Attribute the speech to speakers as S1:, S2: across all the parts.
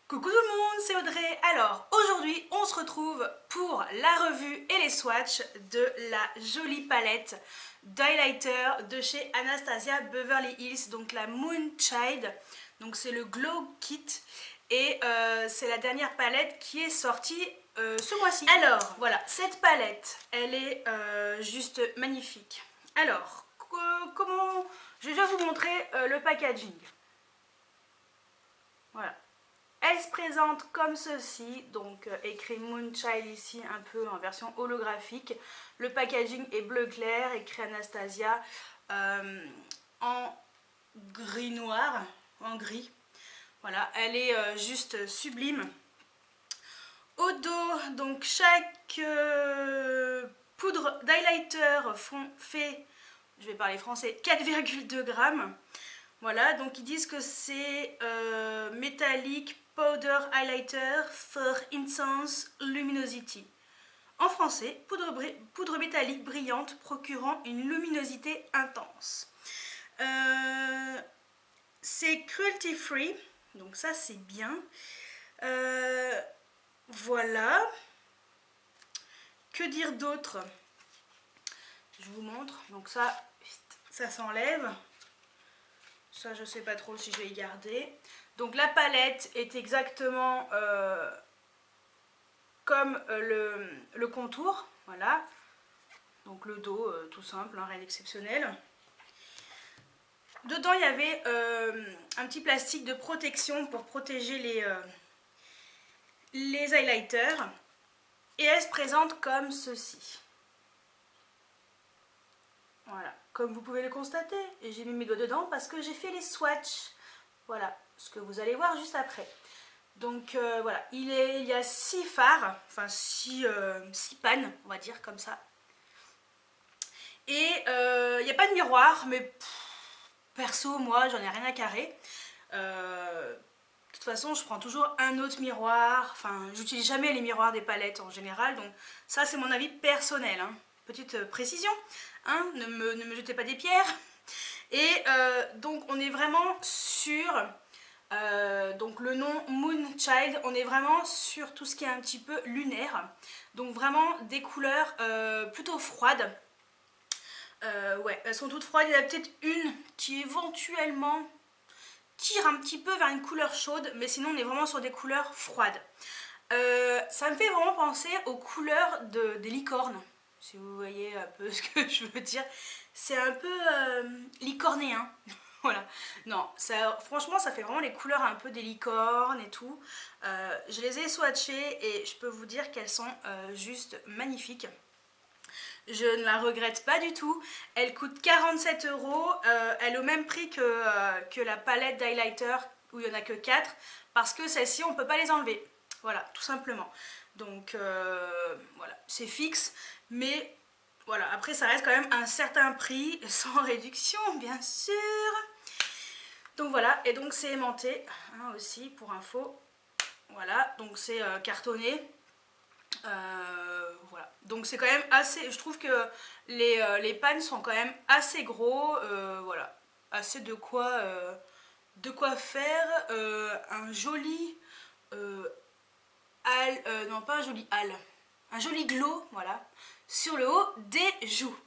S1: Coucou tout le monde, c'est Audrey. Alors aujourd'hui on se retrouve pour la revue et les swatchs de la jolie palette d'highlighter de chez Anastasia Beverly Hills, donc la Moonchild. Donc c'est le Glow Kit et c'est la dernière palette qui est sortie ce mois-ci. Alors voilà, cette palette elle est juste magnifique. Alors comment je vais déjà vous montrer le packaging. Voilà. Elle se présente comme ceci, donc écrit Moonchild ici un peu en version holographique. Le packaging est bleu clair, écrit Anastasia en gris noir, en gris. Voilà, elle est juste sublime. Au dos, donc chaque poudre d'highlighter fait, je vais parler français, 4,2 grammes. Voilà, donc ils disent que c'est Metallic Powder Highlighter for Intense Luminosity. En français, poudre métallique brillante procurant une luminosité intense. C'est cruelty free, donc ça c'est bien. Voilà. Que dire d'autre? Je vous montre. Donc ça s'enlève. Ça, je sais pas trop si je vais y garder. Donc la palette est exactement comme le contour. Voilà. Donc le dos, tout simple, rien d'exceptionnel. Dedans, il y avait un petit plastique de protection pour protéger les highlighters. Et elle se présente comme ceci. Voilà, comme vous pouvez le constater, j'ai mis mes doigts dedans parce que j'ai fait les swatchs. Voilà, ce que vous allez voir juste après. Donc voilà, il y a 6 phares, enfin 6 pannes, on va dire comme ça. Et il n'y a pas de miroir, mais perso, moi, j'en ai rien à carrer. De toute façon, je prends toujours un autre miroir. Enfin, j'utilise jamais les miroirs des palettes en général. Donc ça, c'est mon avis personnel, hein. Petite précision, hein, ne me jetez pas des pierres. Et donc on est vraiment sur donc le nom Moonchild, on est vraiment sur tout ce qui est un petit peu lunaire. Donc vraiment des couleurs plutôt froides. Ouais, elles sont toutes froides. Il y en a peut-être une qui éventuellement tire un petit peu vers une couleur chaude, mais sinon on est vraiment sur des couleurs froides. Ça me fait vraiment penser aux couleurs des licornes. Si vous voyez un peu ce que je veux dire, c'est un peu licornéen. Voilà. Non, ça, franchement, ça fait vraiment les couleurs un peu des licornes et tout. Je les ai swatchées et je peux vous dire qu'elles sont juste magnifiques. Je ne la regrette pas du tout. Elle coûte 47 €. Elle est au même prix que la palette d'highlighter où il n'y en a que 4. Parce que celles-ci, on ne peut pas les enlever. Voilà, tout simplement. Donc voilà, c'est fixe. Mais voilà, après ça reste quand même un certain prix, sans réduction bien sûr. Donc voilà, et donc c'est aimanté, hein, aussi pour info. Voilà, donc c'est cartonné. Voilà, donc c'est quand même assez, je trouve que les pannes sont quand même assez gros. Voilà, assez de quoi faire un joli non pas un joli un joli glow, voilà, sur le haut des joues.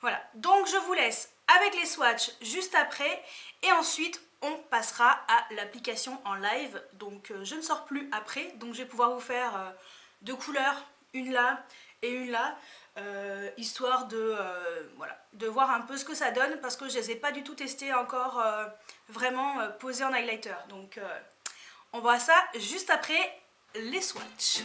S1: Voilà, donc je vous laisse avec les swatchs juste après et ensuite on passera à l'application en live. Donc je ne sors plus après, donc je vais pouvoir vous faire 2 couleurs, une là et une là, histoire de, voilà, de voir un peu ce que ça donne parce que je ne les ai pas du tout testées encore vraiment posées en highlighter. Donc on voit ça juste après les swatchs.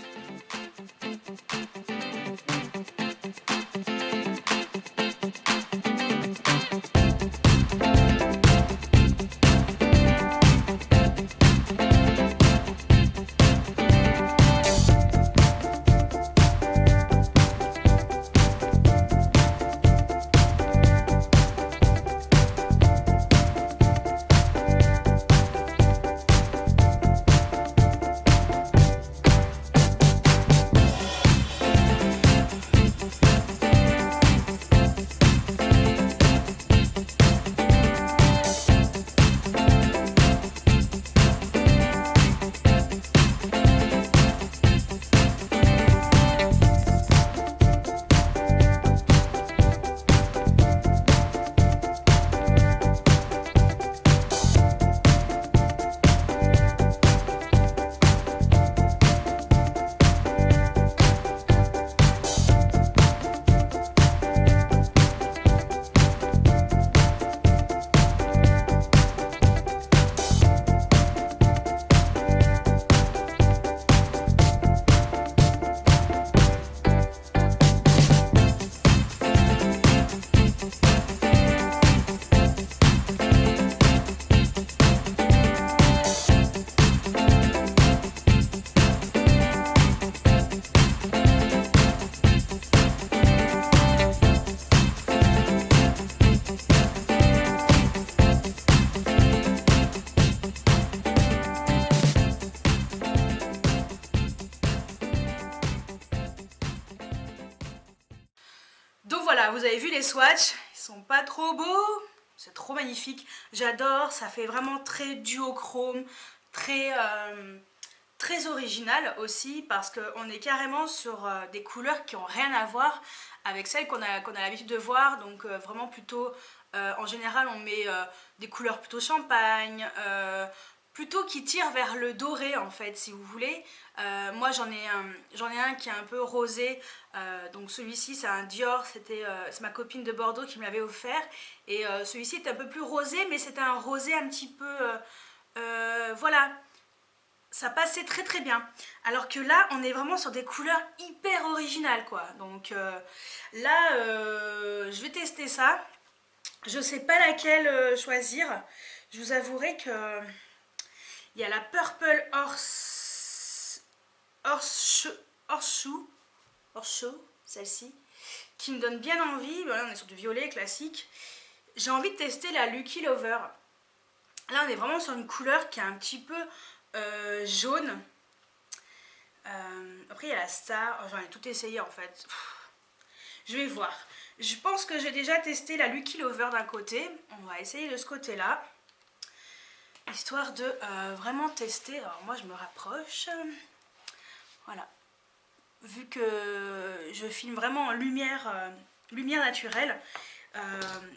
S1: voilà, vous avez vu les swatchs, ils sont pas trop beaux, c'est trop magnifique. J'adore, ça fait vraiment très duochrome, très, très original aussi, parce qu'on est carrément sur des couleurs qui n'ont rien à voir avec celles qu'on a l'habitude de voir. Donc vraiment plutôt, en général on met des couleurs plutôt champagne, plutôt qui tirent vers le doré en fait, si vous voulez. Moi j'en ai un qui est un peu rosé, donc celui-ci c'est un Dior, c'est ma copine de Bordeaux qui me l'avait offert, et celui-ci est un peu plus rosé, mais c'était un rosé un petit peu, voilà, ça passait très très bien. Alors que là on est vraiment sur des couleurs hyper originales quoi. Donc là je vais tester ça. Je sais pas laquelle choisir. Je vous avouerai que il y a la Purple Horseshoe, celle-ci, qui me donne bien envie. Voilà, on est sur du violet classique. J'ai envie de tester la Lucky Lover. Là, on est vraiment sur une couleur qui est un petit peu jaune. Après, il y a la Star. Oh, j'en ai tout essayé en fait. Je vais voir. Je pense que j'ai déjà testé la Lucky Lover d'un côté. On va essayer de ce côté-là. Histoire de vraiment tester. Alors moi je me rapproche. Voilà. Vu que je filme vraiment en lumière naturelle,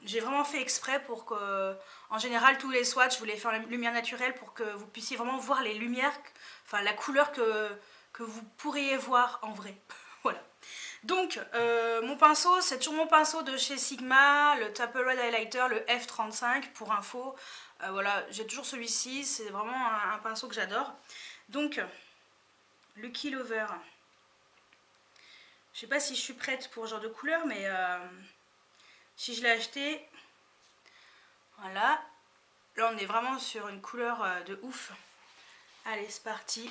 S1: j'ai vraiment fait exprès pour que, en général tous les swatchs je voulais faire la lumière naturelle pour que vous puissiez vraiment voir les lumières, enfin la couleur que vous pourriez voir en vrai. Voilà. Donc mon pinceau, c'est toujours mon pinceau de chez Sigma, le Tupper Red Highlighter, le F35 pour info. Voilà, j'ai toujours celui-ci, c'est vraiment un pinceau que j'adore. Donc, Lucky Lover. Je sais pas si je suis prête pour ce genre de couleur, mais si je l'ai acheté, voilà. Là, on est vraiment sur une couleur de ouf. Allez, c'est parti.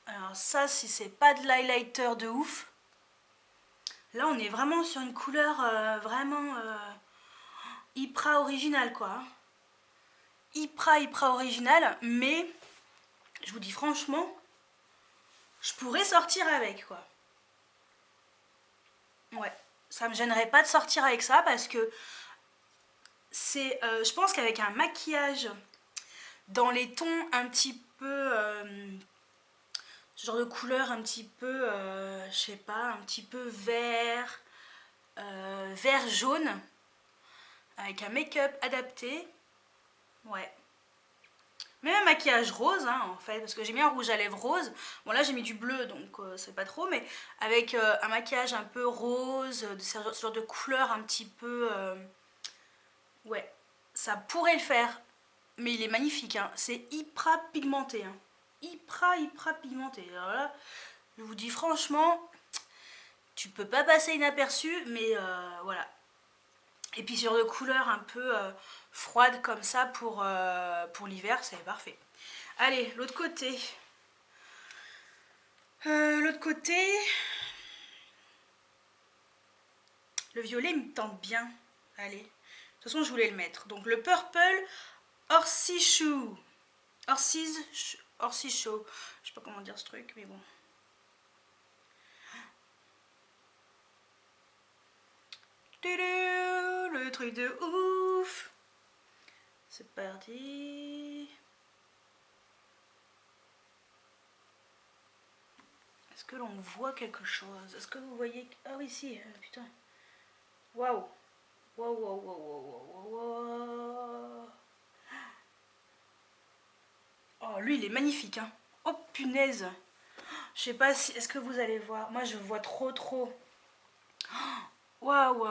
S1: Alors ça, si c'est pas de l'highlighter de ouf, là, on est vraiment sur une couleur vraiment hyper originale, quoi. Hyper originale, mais je vous dis franchement, je pourrais sortir avec, quoi. Ouais, ça me gênerait pas de sortir avec ça parce que c'est, je pense qu'avec un maquillage dans les tons un petit peu, ce genre de couleur un petit peu, je sais pas, un petit peu vert, vert jaune, avec un make-up adapté, ouais. Même un maquillage rose, hein, en fait, parce que j'ai mis un rouge à lèvres rose. Bon, là, j'ai mis du bleu, donc c'est pas trop, mais avec un maquillage un peu rose, ce genre de couleur un petit peu... ouais, ça pourrait le faire, mais il est magnifique, hein. C'est hyper pigmenté, hein. Hyper pigmenté. Alors là, je vous dis franchement, tu peux pas passer inaperçu, mais voilà. Et puis sur de couleurs un peu froides comme ça pour l'hiver, c'est parfait. Allez, l'autre côté. L'autre côté, le violet me tente bien. Allez, de toute façon je voulais le mettre. Donc le Purple Horseshoe. Horseshoe. Je sais pas comment dire ce truc, mais bon. Le truc de ouf. C'est parti. Est-ce que l'on voit quelque chose? Est-ce que vous voyez... Ah oui, si, putain. Waouh. Waouh. Oh, lui, il est magnifique, hein. Oh, punaise. Je sais pas si... Est-ce que vous allez voir? Moi, je vois trop. Waouh.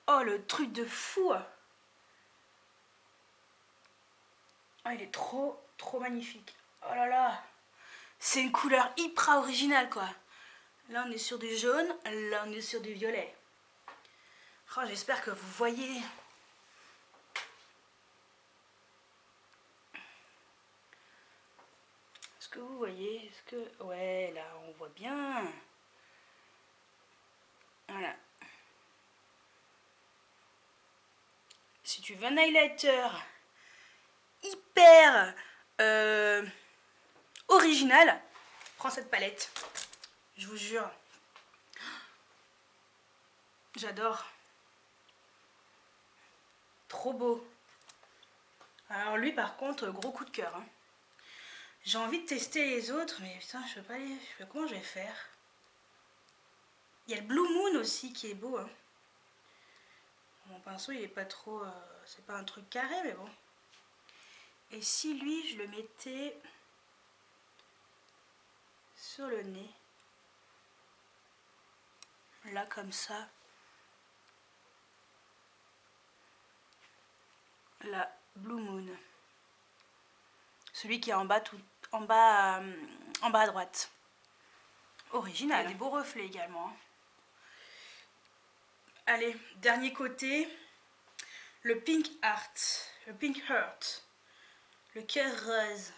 S1: Oh, le truc de fou. Oh, il est trop magnifique. Oh là là. C'est une couleur hyper originale, quoi. Là, on est sur du jaune. Là, on est sur du violet. Oh, j'espère que vous voyez. Est-ce que vous voyez? Est-ce que... Ouais, là, on voit bien. Voilà. Si tu veux un highlighter hyper original, prends cette palette. Je vous jure. J'adore. Trop beau. Alors lui par contre, gros coup de cœur. Hein. J'ai envie de tester les autres, mais putain, je sais pas, comment je vais faire. Il y a le Blue Moon aussi qui est beau. Hein. Mon pinceau il est pas trop... c'est pas un truc carré, mais bon. Et si lui, je le mettais sur le nez. Là comme ça. La Blue Moon. Celui qui est en bas, en bas à droite. Original. Il y a des beaux reflets également. Hein. Allez, dernier côté. Le Pink Heart. Le Pink Heart. Le cœur rose.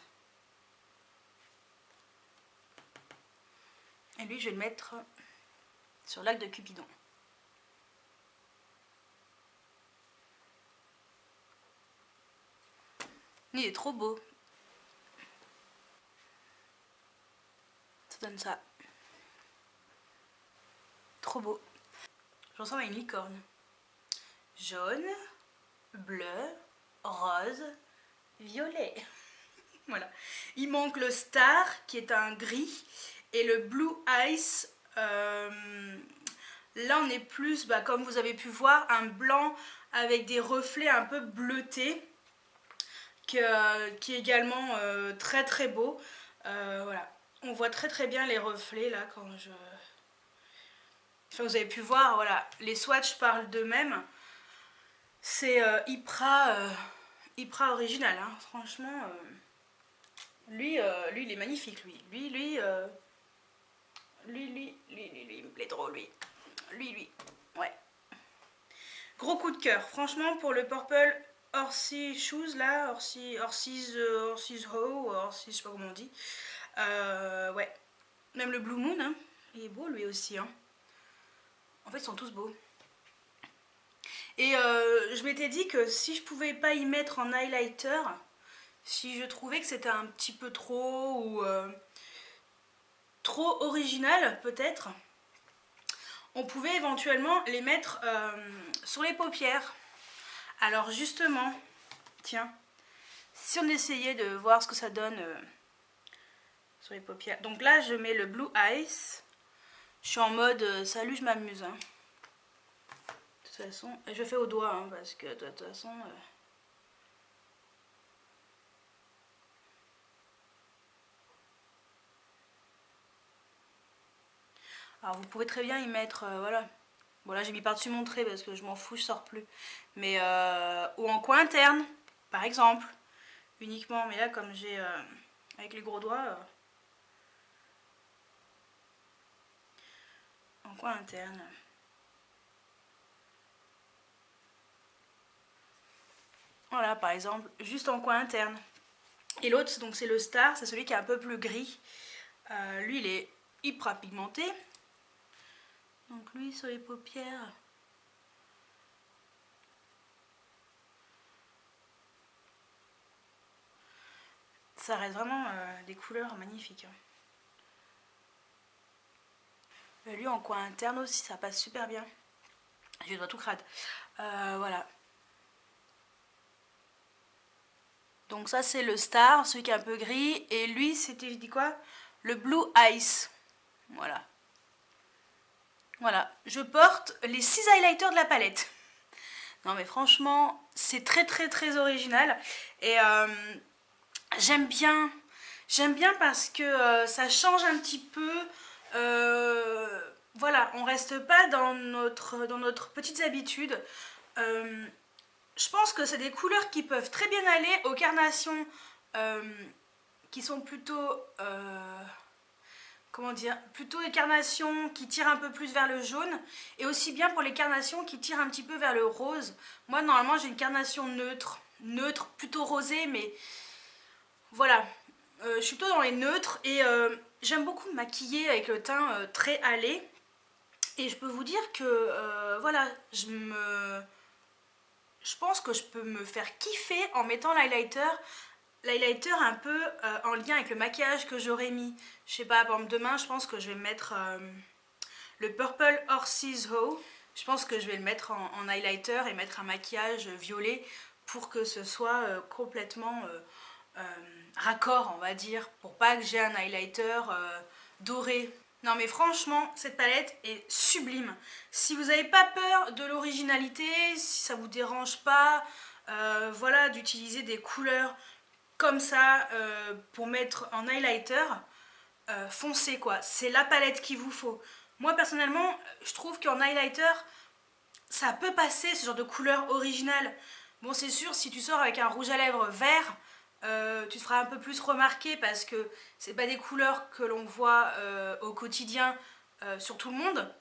S1: Et lui, je vais le mettre sur l'arc de Cupidon. Il est trop beau. Ça donne ça. Trop beau. Je ressemble à une licorne. Jaune, bleu, rose, violet. Voilà. Il manque le Star qui est un gris et le Blue Ice. Là on est plus, comme vous avez pu voir, un blanc avec des reflets un peu bleutés qui est également très très beau. Voilà. On voit très très bien les reflets là quand je... Enfin, vous avez pu voir, voilà, les swatchs parlent d'eux-mêmes. C'est hyper original, hein. Franchement. Lui, il est magnifique, lui. Lui, il me plaît trop, lui. Lui. Ouais. Gros coup de cœur. Franchement, pour le Purple Horsey Shoes, là, Horsey's Hoe, Horsey, je sais pas comment on dit. Ouais. Même le Blue Moon, hein. Il est beau, lui aussi, hein. En fait, ils sont tous beaux. Et je m'étais dit que si je pouvais pas y mettre en highlighter, si je trouvais que c'était un petit peu trop ou trop original peut-être, on pouvait éventuellement les mettre sur les paupières. Alors justement, tiens, si on essayait de voir ce que ça donne sur les paupières. Donc là, je mets le Blue Ice. Je suis en mode salut, je m'amuse. Hein. De toute façon, je fais au doigt hein, parce que de toute façon... Alors vous pouvez très bien y mettre, voilà. Bon là j'ai mis par-dessus mon trait parce que je m'en fous, je sors plus. Mais, ou en coin interne, par exemple. Uniquement, mais là comme j'ai, avec les gros doigts, en coin interne. Voilà, par exemple, juste en coin interne. Et l'autre, donc c'est le Star, c'est celui qui est un peu plus gris. Lui, il est hyper pigmenté. Donc lui, sur les paupières. Ça reste vraiment des couleurs magnifiques. Lui, en coin interne aussi, ça passe super bien. J'ai les doigts tout crade. Voilà. Donc ça c'est le Star, celui qui est un peu gris. Et lui c'était, je dis quoi? Le Blue Ice. Voilà. Voilà. Je porte les 6 highlighters de la palette. Non mais franchement, c'est très très très original. Et j'aime bien. J'aime bien parce que ça change un petit peu. Voilà, on reste pas dans notre petites habitudes. Je pense que c'est des couleurs qui peuvent très bien aller aux carnations qui sont plutôt, comment dire, plutôt les carnations qui tirent un peu plus vers le jaune et aussi bien pour les carnations qui tirent un petit peu vers le rose. Moi normalement j'ai une carnation neutre, plutôt rosée mais voilà, je suis plutôt dans les neutres et j'aime beaucoup me maquiller avec le teint très hâlé et je peux vous dire que voilà, je pense que je peux me faire kiffer en mettant l'highlighter l'highlighter un peu en lien avec le maquillage que j'aurais mis. Je sais pas, par exemple demain je pense que je vais mettre le Purple Horses Hoe. Je pense que je vais le mettre en highlighter et mettre un maquillage violet pour que ce soit complètement raccord, on va dire, pour pas que j'ai un highlighter doré. Non mais franchement, cette palette est sublime. Si vous n'avez pas peur de l'originalité, si ça vous dérange pas, voilà, d'utiliser des couleurs comme ça pour mettre en highlighter, foncez quoi. C'est la palette qu'il vous faut. Moi personnellement, je trouve qu'en highlighter, ça peut passer ce genre de couleur originale. Bon, c'est sûr, si tu sors avec un rouge à lèvres vert, tu te feras un peu plus remarquer parce que c'est pas des couleurs que l'on voit au quotidien sur tout le monde.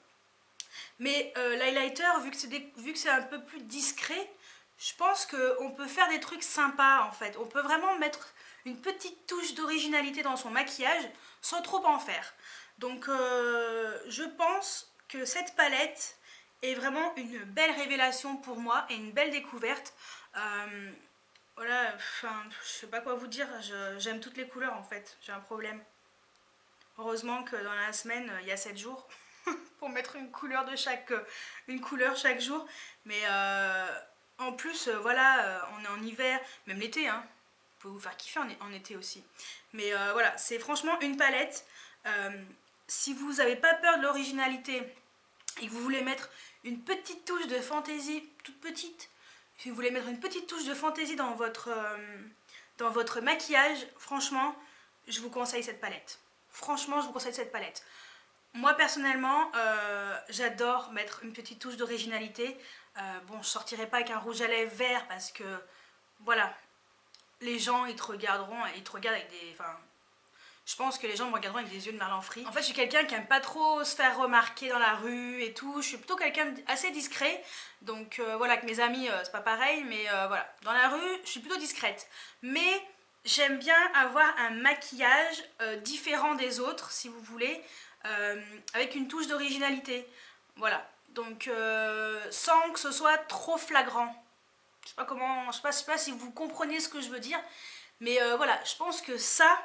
S1: Mais l'highlighter, vu que c'est un peu plus discret, je pense qu'on peut faire des trucs sympas en fait. On peut vraiment mettre une petite touche d'originalité dans son maquillage sans trop en faire. Donc je pense que cette palette est vraiment une belle révélation pour moi et une belle découverte. Voilà, enfin, je sais pas quoi vous dire, j'aime toutes les couleurs en fait, j'ai un problème. Heureusement que dans la semaine, il y a 7 jours pour mettre une couleur chaque jour. Mais en plus, voilà, on est en hiver, même l'été, hein. Vous pouvez vous faire kiffer en été aussi. Mais voilà, c'est franchement une palette. Si vous n'avez pas peur de l'originalité et que vous voulez mettre une petite touche de fantaisie, toute petite, si vous voulez mettre une petite touche de fantaisie dans votre maquillage, franchement, je vous conseille cette palette. Franchement, je vous conseille cette palette. Moi, personnellement, j'adore mettre une petite touche d'originalité. Bon, je sortirai pas avec un rouge à lèvres vert parce que, voilà, les gens, ils te regardent avec des... Enfin, je pense que les gens me regarderont avec des yeux de Merlan Free. En fait, je suis quelqu'un qui aime pas trop se faire remarquer dans la rue et tout. Je suis plutôt quelqu'un assez discret. Donc voilà, avec mes amis, c'est pas pareil. Mais voilà, dans la rue, je suis plutôt discrète. Mais j'aime bien avoir un maquillage différent des autres, si vous voulez, avec une touche d'originalité. Voilà. Donc sans que ce soit trop flagrant. Je sais pas comment, je sais pas si vous comprenez ce que je veux dire. Mais voilà, je pense que ça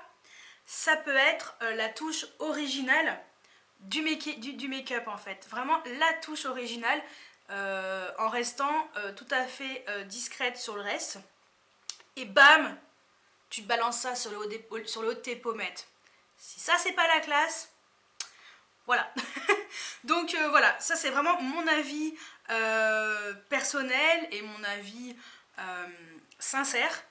S1: peut être la touche originale du make-up en fait. Vraiment la touche originale en restant tout à fait discrète sur le reste. Et bam, tu te balances ça sur le haut de tes pommettes. Si ça c'est pas la classe, voilà. Donc voilà, ça c'est vraiment mon avis personnel et mon avis sincère.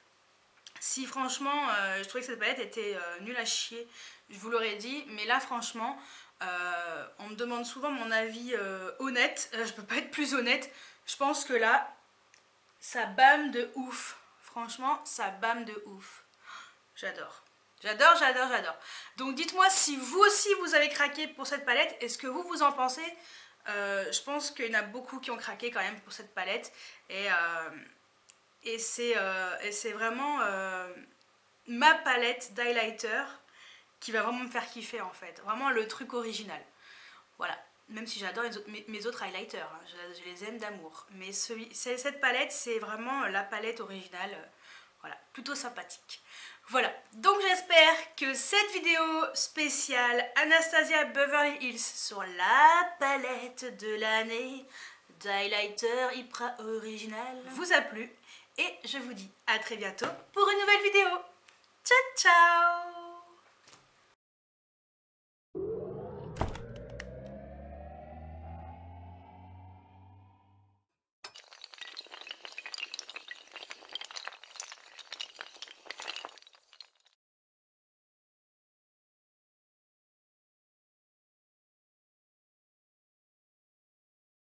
S1: Si franchement je trouvais que cette palette était nulle à chier, je vous l'aurais dit, mais là franchement on me demande souvent mon avis honnête, je peux pas être plus honnête, je pense que là ça bâme de ouf, franchement ça bâme de ouf, j'adore. J'adore, j'adore, j'adore. Donc dites-moi si vous aussi vous avez craqué pour cette palette, est-ce que vous en pensez? Je pense qu'il y en a beaucoup qui ont craqué quand même pour cette palette et c'est vraiment ma palette d'highlighter qui va vraiment me faire kiffer en fait. Vraiment le truc original. Voilà. Même si j'adore mes autres highlighters, hein. Je les aime d'amour. Mais cette palette, c'est vraiment la palette originale. Voilà, plutôt sympathique. Voilà, donc j'espère que cette vidéo spéciale Anastasia Beverly Hills sur la palette de l'année d'highlighter hyper original vous a plu. Et je vous dis à très bientôt pour une nouvelle vidéo. Ciao ciao!